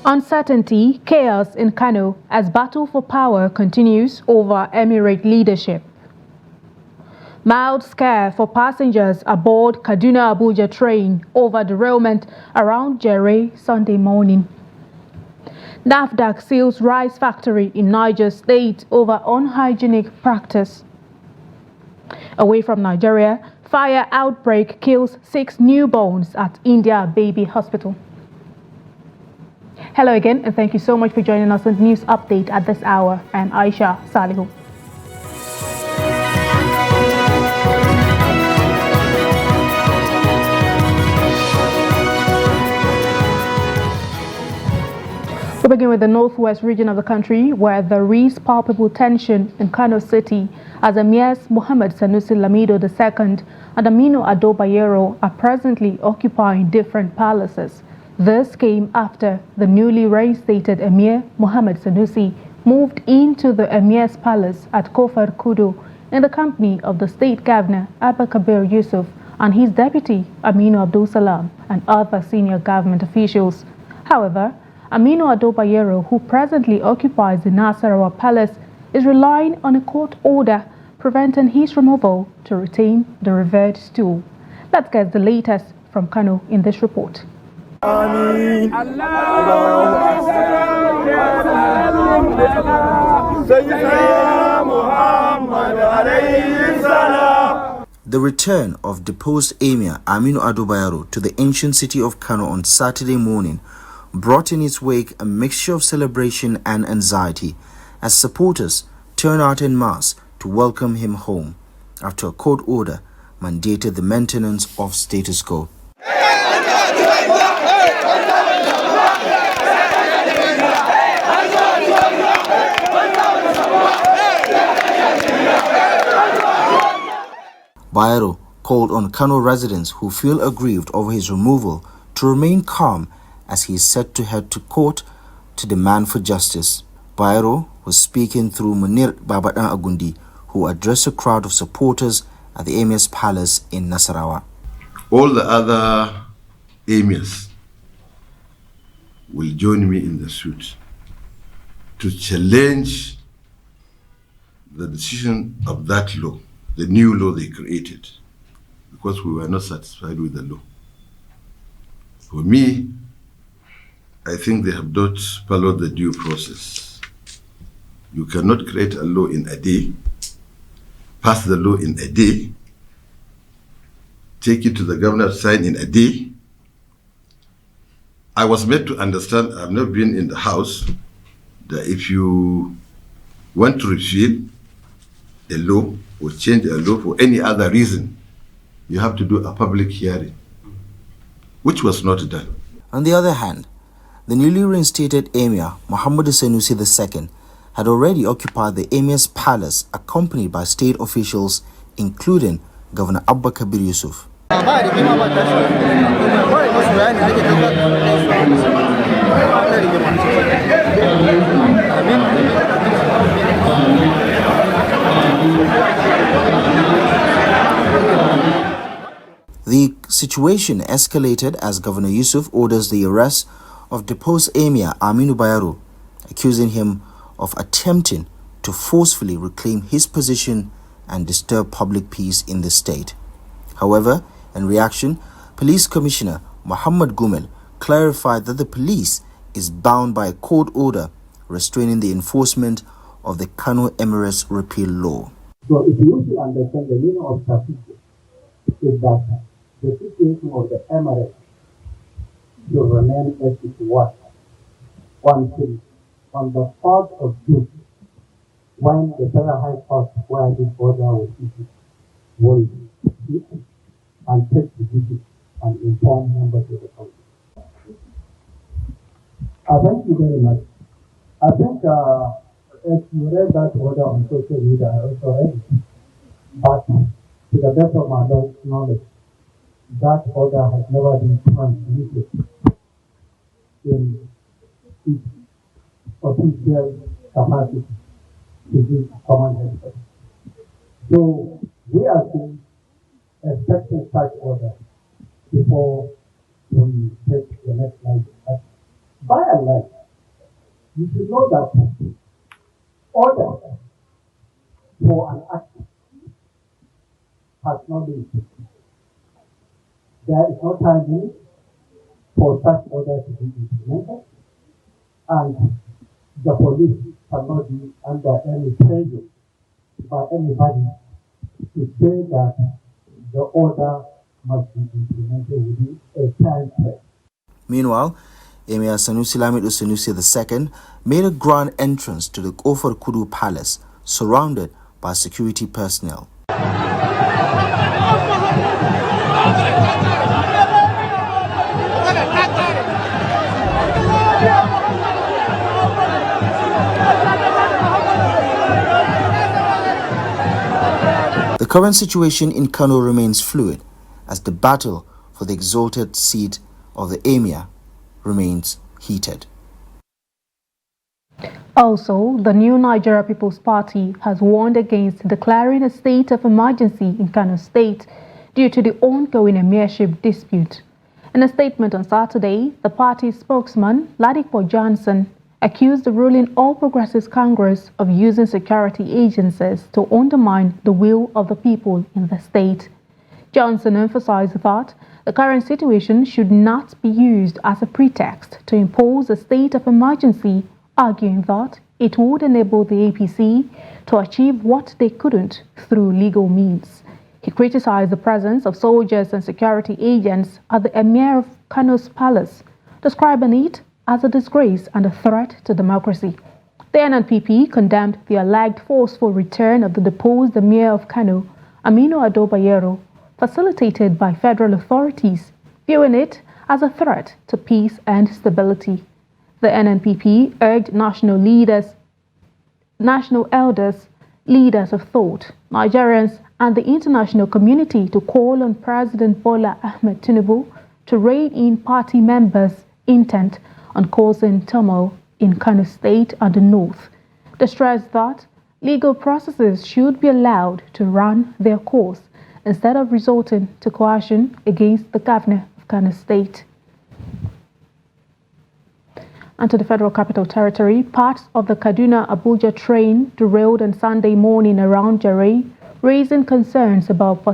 Uncertainty, chaos in Kano as battle for power continues over emirate leadership. Mild scare for passengers aboard Kaduna-Abuja train over derailment around Jere Sunday morning. NAFDAC seals rice factory in Niger State over unhygienic practice. Away from Nigeria, fire outbreak kills 6 newborns at India Baby Hospital. Hello again, and thank you so much for joining us on News Update at this hour. I'm Aisha Salihu. We begin with the northwest region of the country, where there is palpable tension in Kano City as Emirs Mohammed Sanusi Lamido II and Aminu Ado Bayero are presently occupying different palaces. This came after the newly reinstated Emir Mohammed Sanusi moved into the Emir's palace at Kofar Kudu in the company of the state governor Abba Kabir Yusuf and his deputy Aminu Abdul Salam and other senior government officials. However, Aminu Ado Bayero, who presently occupies the Nasarawa Palace, is relying on a court order preventing his removal to retain the revered stool. Let's get the latest from Kano in this report. The return of deposed Emir Aminu Ado Bayero to the ancient city of Kano on Saturday morning brought in its wake a mixture of celebration and anxiety as supporters turned out en masse to welcome him home after a court order mandated the maintenance of status quo. Bayero called on Kano residents who feel aggrieved over his removal to remain calm as he is set to head to court to demand for justice. Bayero was speaking through Munir Babadan Agundi, who addressed a crowd of supporters at the Emir's palace in Nasarawa. All the other emirs will join me in the suit to challenge the decision of that law, the new law they created, because we were not satisfied with the law. For me, I think they have not followed the due process. You cannot create a law in a day, pass the law in a day, take it to the governor to sign in a day. I was made to understand, I've not been in the house, that if you want to repeal a law or change a law for any other reason, you have to do a public hearing, which was not done. On the other hand, the newly reinstated Emir Mohammed Sanusi II had already occupied the Emir's palace accompanied by state officials, including Governor Abba Kabir Yusuf. The situation escalated as Governor Yusuf orders the arrest of deposed Emir Aminu Bayero, accusing him of attempting to forcefully reclaim his position and disturb public peace in the state. However, in reaction, Police Commissioner Muhammad Gumel clarified that the police is bound by a court order restraining the enforcement of the Kano Emirates repeal law. So if you want to understand the meaning of statistics, is that the situation of the Emirates should remain as it was until on the 4th of June, when the Federal High Court, where this order was issued, will sit and take the decision and inform members of the council. Thank you very much. I think if you read that order on social media, I also read it. But to the best of my knowledge, that order has never been transmitted in its official capacity to this common headquarters. So we are still expecting such order before we take the next line. By and large, you should know that order for an action has not been issued. There is no time limit for such order to be implemented, and the police cannot be under any pressure by anybody to say that the order must be implemented within a time frame. Meanwhile, Emir Sanusi Lamido Sanusi II made a grand entrance to the Ofar Kudu Palace, surrounded by security personnel. The current situation in Kano remains fluid as the battle for the exalted seat of the Emir remains heated. Also, the new Nigeria People's Party has warned against declaring a state of emergency in Kano State due to the ongoing emirship dispute. In a statement on Saturday, the party's spokesman, Ladipo Johnson, accused the ruling All Progressives Congress of using security agencies to undermine the will of the people in the state. Johnson emphasized that the current situation should not be used as a pretext to impose a state of emergency, arguing that it would enable the APC to achieve what they couldn't through legal means. He criticized the presence of soldiers and security agents at the Emir of Kano's palace, describing it as a disgrace and a threat to democracy. The NNPP condemned the alleged forceful return of the deposed Emir of Kano, Aminu Ado Bayero, facilitated by federal authorities, viewing it as a threat to peace and stability. The NNPP urged national elders, leaders of thought, Nigerians, and the international community to call on President Bola Ahmed Tinubu to rein in party members' intent on causing turmoil in Kano State and the North. They stressed that legal processes should be allowed to run their course instead of resorting to coercion against the governor of Kano State. And to the Federal Capital Territory, parts of the Kaduna-Abuja train derailed on Sunday morning around Jare, raising concerns about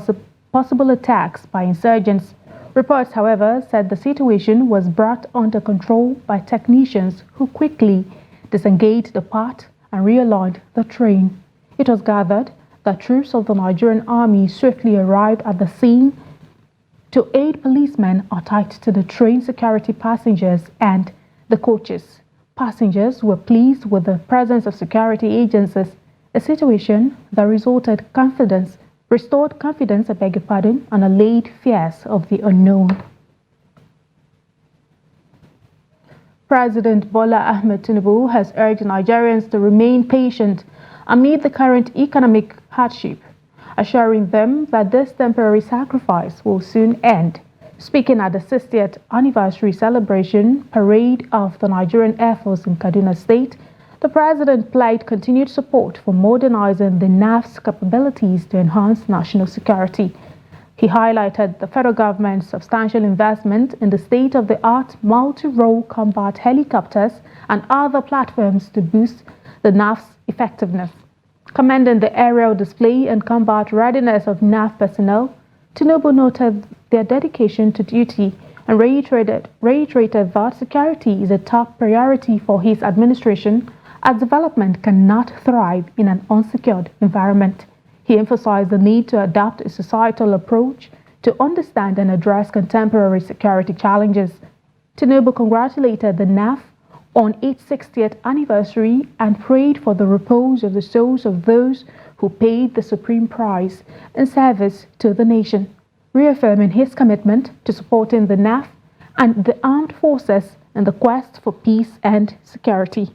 possible attacks by insurgents. Reports, however, said the situation was brought under control by technicians who quickly disengaged the part and realigned the train. It was gathered that troops of the Nigerian army swiftly arrived at the scene to aid policemen attached to the train security passengers and the coaches. Passengers were pleased with the presence of security agencies, a situation that restored confidence, and allayed fears of the unknown. President Bola Ahmed Tinubu has urged Nigerians to remain patient amid the current economic hardship, assuring them that this temporary sacrifice will soon end. Speaking at the 60th anniversary celebration parade of the Nigerian Air Force in Kaduna State, the president pledged continued support for modernizing the NAF's capabilities to enhance national security. He highlighted the federal government's substantial investment in the state-of-the-art multi-role combat helicopters and other platforms to boost the NAF's effectiveness. Commending the aerial display and combat readiness of NAF personnel, Tinubu noted their dedication to duty and reiterated that security is a top priority for his administration, as development cannot thrive in an unsecured environment. He emphasized the need to adopt a societal approach to understand and address contemporary security challenges. Tinubu congratulated the NAF on its 60th anniversary and prayed for the repose of the souls of those who paid the supreme price in service to the nation, reaffirming his commitment to supporting the NAF and the armed forces in the quest for peace and security.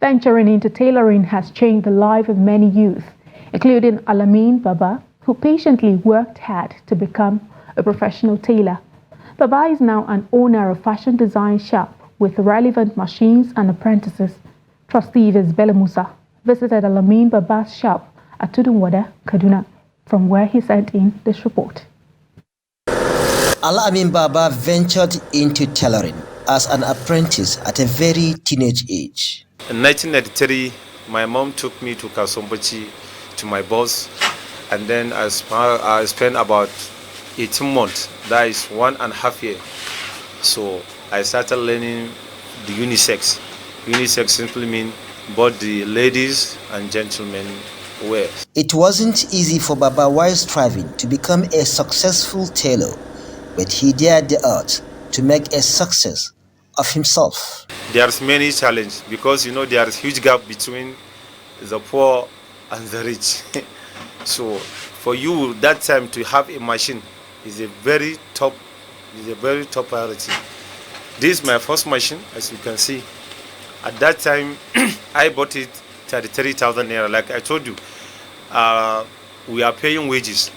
Venturing into tailoring has changed the life of many youth, including Alamin Baba, who patiently worked hard to become a professional tailor. Baba is now an owner of fashion design shop with relevant machines and apprentices. Trustee Bello Musa visited Alamin Baba's shop at Tudunwada, Kaduna, from where he sent in this report. Al-Amin Baba ventured into tailoring as an apprentice at a very teenage age. In 1993, my mom took me to Kasombachi to my boss, and then I spent about 18 months, that is 1.5 years. So I started learning the unisex. Unisex simply means both the ladies and gentlemen wear. It wasn't easy for Baba while striving to become a successful tailor, but he dared the odds to make a success of himself. There's many challenges because there is huge gap between the poor and the rich. So for you that time to have a machine is a very top priority. This is my first machine, as you can see. At that time, I bought it 33,000 naira. Like I told you, we are paying wages.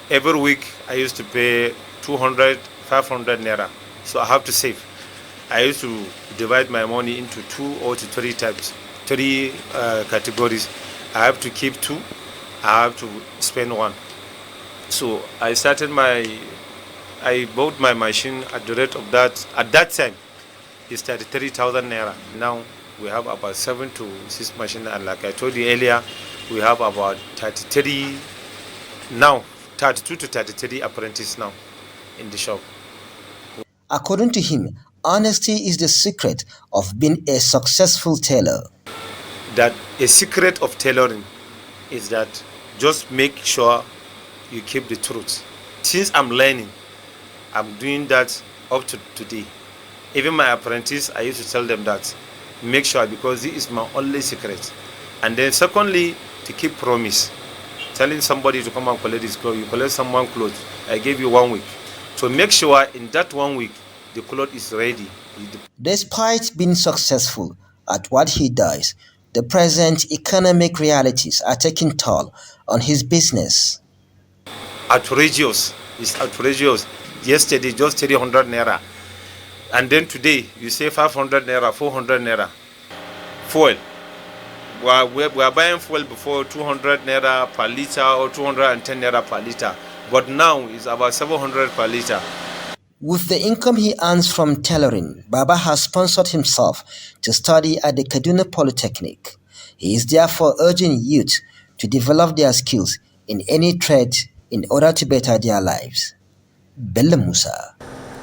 Every week, I used to pay 200, 500 naira. So I have to save. I used to divide my money into 2 or 3 types, 3 categories. I have to keep 2. I have to spend 1. So I bought my machine at the rate of that. At that time, it's 33,000 naira. Now we have about 7 to 6 machines, and like I told you earlier, we have about 32 to 33 apprentices now in the shop. According to him, honesty is the secret of being a successful tailor. That a secret of tailoring is that just make sure you keep the truth. Since I'm learning, I'm doing that up to today. Even my apprentice, I used to tell them that make sure, because this is my only secret. And then secondly, to keep promise. Telling somebody to come and collect his clothes, you collect someone's clothes, I gave you 1 week. So make sure in that 1 week, the cloth is ready. Despite being successful at what he does, the present economic realities are taking toll on his business. Outrageous. It's outrageous. Yesterday, just 300 naira. And then today, you say 500 naira, 400 naira. Fuel. We are buying fuel before 200 naira per liter or 210 naira per liter. But now it's about 700 per liter. With the income he earns from tailoring, Baba has sponsored himself to study at the Kaduna Polytechnic. He is therefore urging youth to develop their skills in any trade in order to better their lives. Bello Musa,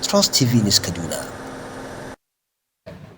Trust TV News, Kaduna.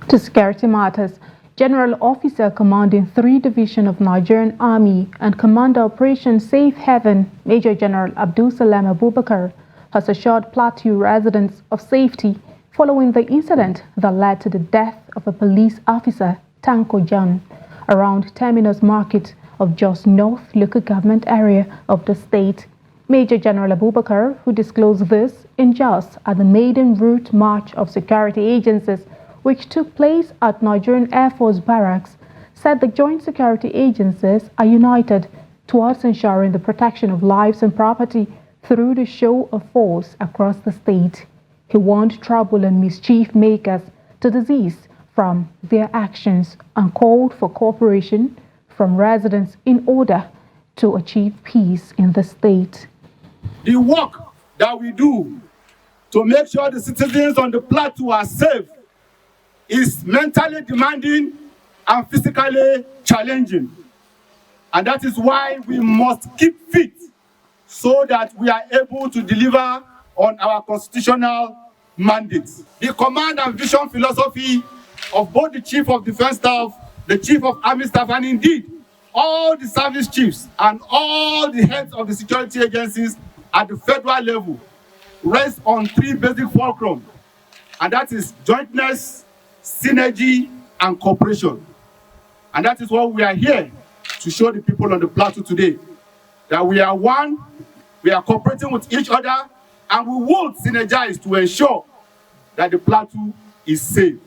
To security matters, General Officer Commanding 3 Division of Nigerian Army and Commander Operation Safe Haven, Major General Abdul Salam Abubakar, has assured Plateau residents of safety following the incident that led to the death of a police officer, Tanko Jan, around Terminus Market of Jos North local government area of the state. Major General Abubakar, who disclosed this in Jos at the maiden route march of security agencies, which took place at Nigerian Air Force Barracks, said the joint security agencies are united towards ensuring the protection of lives and property through the show of force across the state. He warned trouble and mischief makers to desist from their actions and called for cooperation from residents in order to achieve peace in the state. The work that we do to make sure the citizens on the plateau are safe is mentally demanding and physically challenging. And that is why we must keep fit so that we are able to deliver on our constitutional mandates. The command and vision philosophy of both the Chief of Defense Staff, the Chief of Army Staff, and indeed all the service chiefs and all the heads of the security agencies at the federal level rests on 3 basic fulcrum, and that is jointness, synergy, and cooperation. And that is what we are here to show the people on the plateau today, that we are one, we are cooperating with each other, and we will synergize to ensure that the plateau is safe.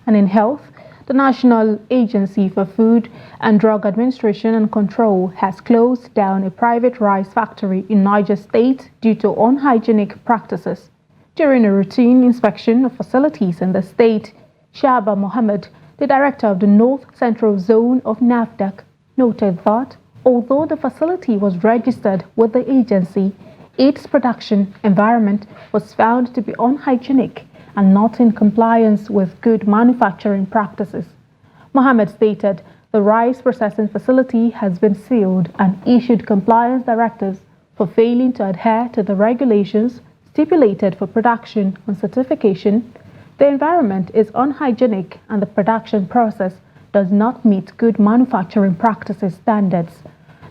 And in health, the National Agency for Food and Drug Administration and Control has closed down a private rice factory in Niger State due to unhygienic practices. During a routine inspection of facilities in the state, Shaba Mohammed, the director of the North Central Zone of NAFDAC, noted that although the facility was registered with the agency, its production environment was found to be unhygienic and not in compliance with good manufacturing practices. Mohammed stated the rice processing facility has been sealed and issued compliance directives for failing to adhere to the regulations stipulated for production and certification. The environment is unhygienic and the production process does not meet good manufacturing practices standards.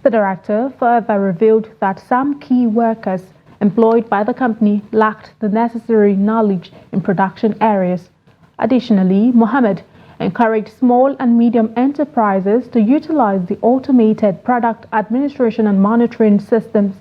The director further revealed that some key workers employed by the company lacked the necessary knowledge in production areas. Additionally, Mohammed encouraged small and medium enterprises to utilize the automated product administration and monitoring systems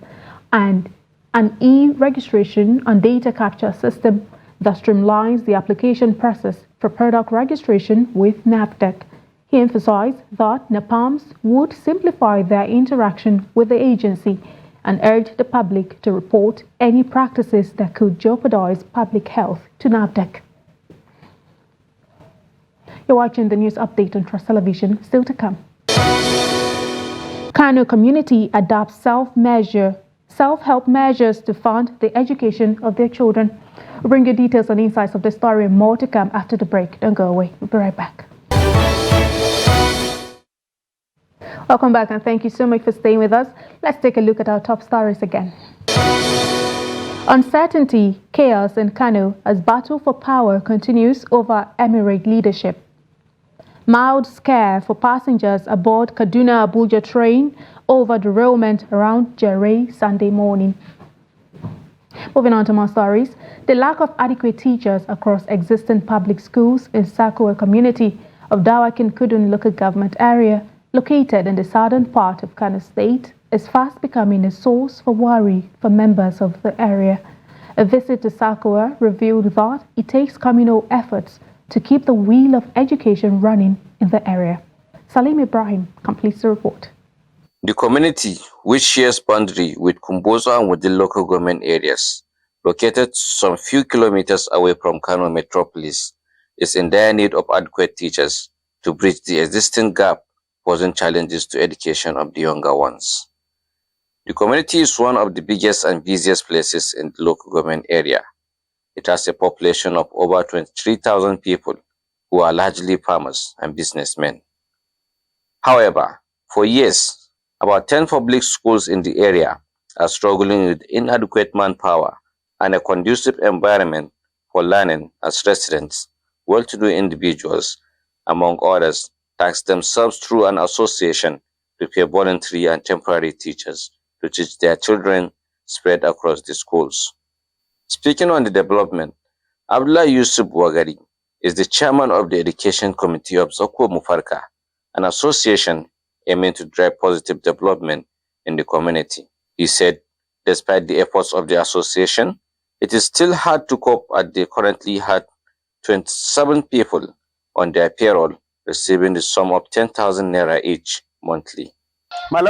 and an e-registration and data capture system that streamlines the application process for product registration with NAFDAC. He emphasized that NAPAMs would simplify their interaction with the agency and urged the public to report any practices that could jeopardize public health to NAFDAC. You're watching the news update on Trust Television, still to come. Kano community adopts self-help measures to fund the education of their children. We'll bring you details and insights of the story and more to come after the break. Don't go away. We'll be right back. Welcome back and thank you so much for staying with us. Let's take a look at our top stories again. Uncertainty, chaos in Kano as battle for power continues over emirate leadership. Mild scare for passengers aboard Kaduna-Abuja train over derailment around Jere Sunday morning. Moving on to more stories, the lack of adequate teachers across existing public schools in Sakwa community of Dawakin Kudun local government area located in the southern part of Kano State is fast becoming a source for worry for members of the area. A visit to Sakwa revealed that it takes communal efforts to keep the wheel of education running in the area. Salim Ibrahim completes the report. The community, which shares boundary with Kumbozo and with the local government areas, located some few kilometers away from Kano metropolis, is in dire need of adequate teachers to bridge the existing gap, posing challenges to education of the younger ones. The community is one of the biggest and busiest places in the local government area. It has a population of over 23,000 people who are largely farmers and businessmen. However, for years, about 10 public schools in the area are struggling with inadequate manpower and a conducive environment for learning as residents, well-to-do individuals, among others, tax themselves through an association to pay voluntary and temporary teachers to teach their children spread across the schools. Speaking on the development, Abdullah Yusuf Wagari is the chairman of the Education Committee of Zoko Mufarka, an association aiming to drive positive development in the community. He said, despite the efforts of the association, it is still hard to cope as they currently had 27 people on their payroll receiving the sum of 10,000 naira each monthly. We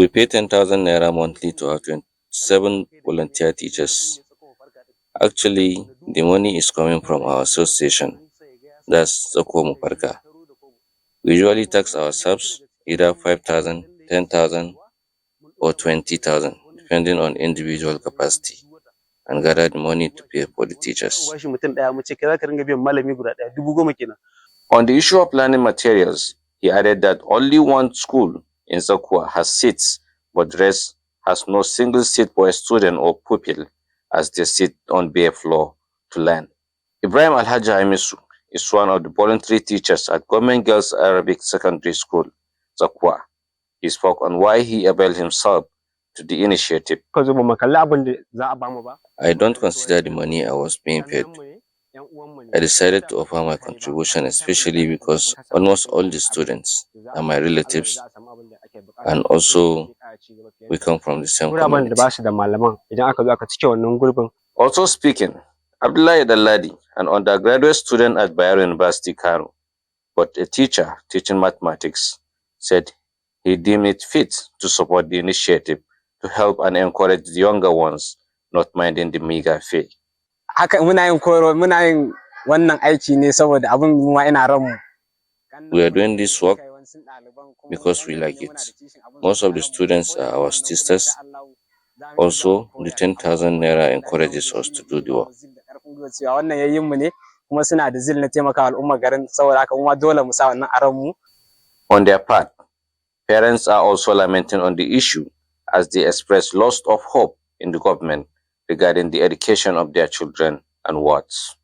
pay 10,000 naira monthly to our 27 volunteer teachers. Actually, the money is coming from our association, that's Zoko Mufarka. We usually tax ourselves either 5,000, 10,000, or 20,000, depending on individual capacity, and gather the money to pay for the teachers. On the issue of learning materials, he added that only one school in Zakwa has seats, but the rest has no single seat for a student or pupil as they sit on bare floor to learn. Ibrahim Al-Ahly is one of the voluntary teachers at Government Girls Arabic Secondary School, Zakwa. He spoke on why he availed himself to the initiative. I don't consider the money I was being paid. I decided to offer my contribution, especially because almost all the students are my relatives, and also we come from the same community. Also speaking, Abdullah Al-Ahly, an undergraduate student at Bayero University, Kano, but a teacher teaching mathematics, said he deemed it fit to support the initiative to help and encourage the younger ones, not minding the meager fee. We are doing this work because we like it. Most of the students are our sisters. Also, the 10,000 naira encourages us to do the work. On their part, parents are also lamenting on the issue as they express loss of hope in the government regarding the education of their children and wards.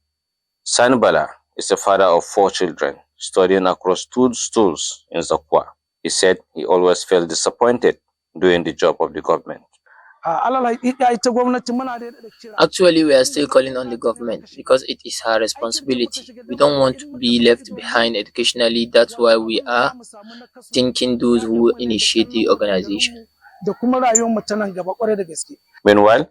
Sanbala is a father of 4 children studying across 2 schools in Zakwa. He said he always felt disappointed doing the job of the government. Actually, we are still calling on the government because it is her responsibility. We don't want to be left behind educationally. That's why we are thanking those who initiate the organization. Meanwhile,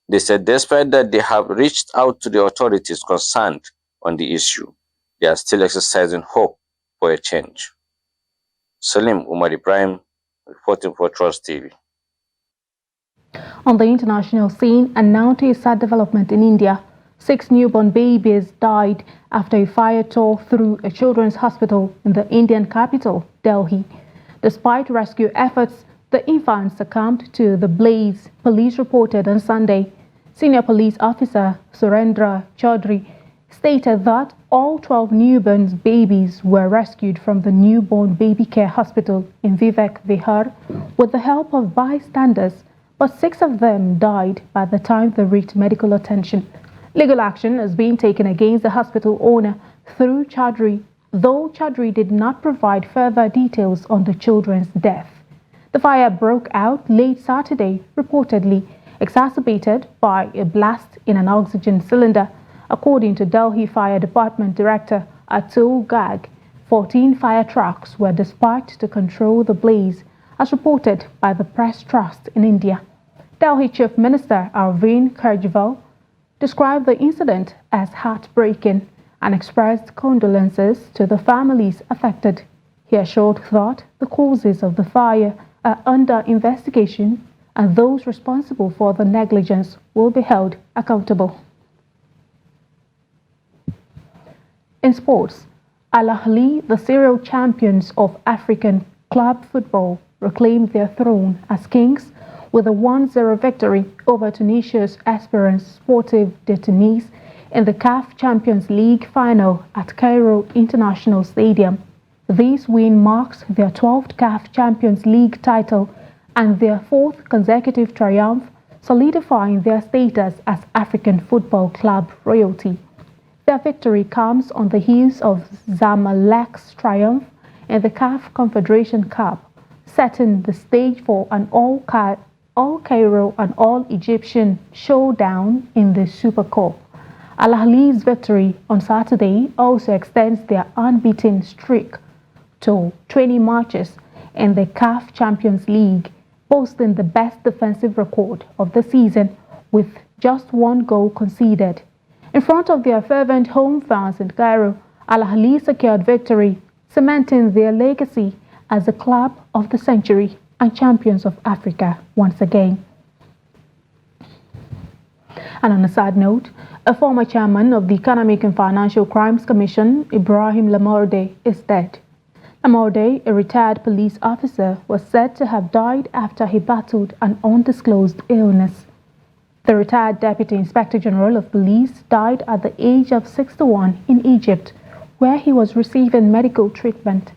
they said despite that they have reached out to the authorities concerned on the issue, they are still exercising hope for a change. Salim Umar Ibrahim, reporting for Trust TV. On the international scene, and now to a sad development in India. 6 newborn babies died after a fire tore through a children's hospital in the Indian capital, Delhi. Despite rescue efforts, the infants succumbed to the blaze, police reported on Sunday. Senior police officer Surendra Chaudhary stated that all 12 newborn babies were rescued from the newborn baby care hospital in Vivek Vihar with the help of bystanders, but 6 of them died by the time they reached medical attention. Legal action is being taken against the hospital owner through Chaudhary, though Chaudhary did not provide further details on the children's death. The fire broke out late Saturday, reportedly exacerbated by a blast in an oxygen cylinder. According to Delhi Fire Department Director Atul Garg, 14 fire trucks were dispatched to control the blaze, as reported by the Press Trust in India. Delhi Chief Minister Arvind Kejriwal described the incident as heartbreaking and expressed condolences to the families affected. He assured that the causes of the fire are under investigation and those responsible for the negligence will be held accountable. In sports, Al-Ahly, the serial champions of African club football, reclaimed their throne as kings with a 1-0 victory over Tunisia's aspirant Sportive de Tunis in the CAF Champions League final at Cairo International Stadium. This win marks their 12th CAF Champions League title and their 4th consecutive triumph, solidifying their status as African football club royalty. Their victory comes on the heels of Zamalek's triumph in the CAF Confederation Cup, setting the stage for an all-Cairo and all-Egyptian showdown in the Super Cup. Al-Ahly's victory on Saturday also extends their unbeaten streak to 20 matches in the CAF Champions League, boasting the best defensive record of the season with just 1 goal conceded. In front of their fervent home fans in Cairo, Al-Ahly secured victory, cementing their legacy as the club of the century and champions of Africa once again. And on a sad note, a former chairman of the Economic and Financial Crimes Commission, Ibrahim Lamorde, is dead. Lamorde, a retired police officer, was said to have died after he battled an undisclosed illness. The retired Deputy Inspector General of Police died at the age of 61 in Egypt, where he was receiving medical treatment.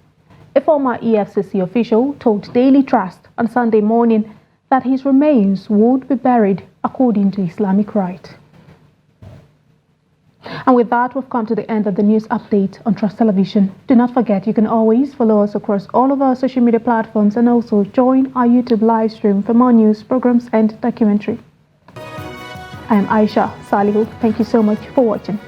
A former EFCC official told Daily Trust on Sunday morning that his remains would be buried according to Islamic rite. And with that, we've come to the end of the news update on Trust Television. Do not forget, you can always follow us across all of our social media platforms and also join our YouTube live stream for more news, programs, and documentary. I am Aisha Salihu. Thank you so much for watching.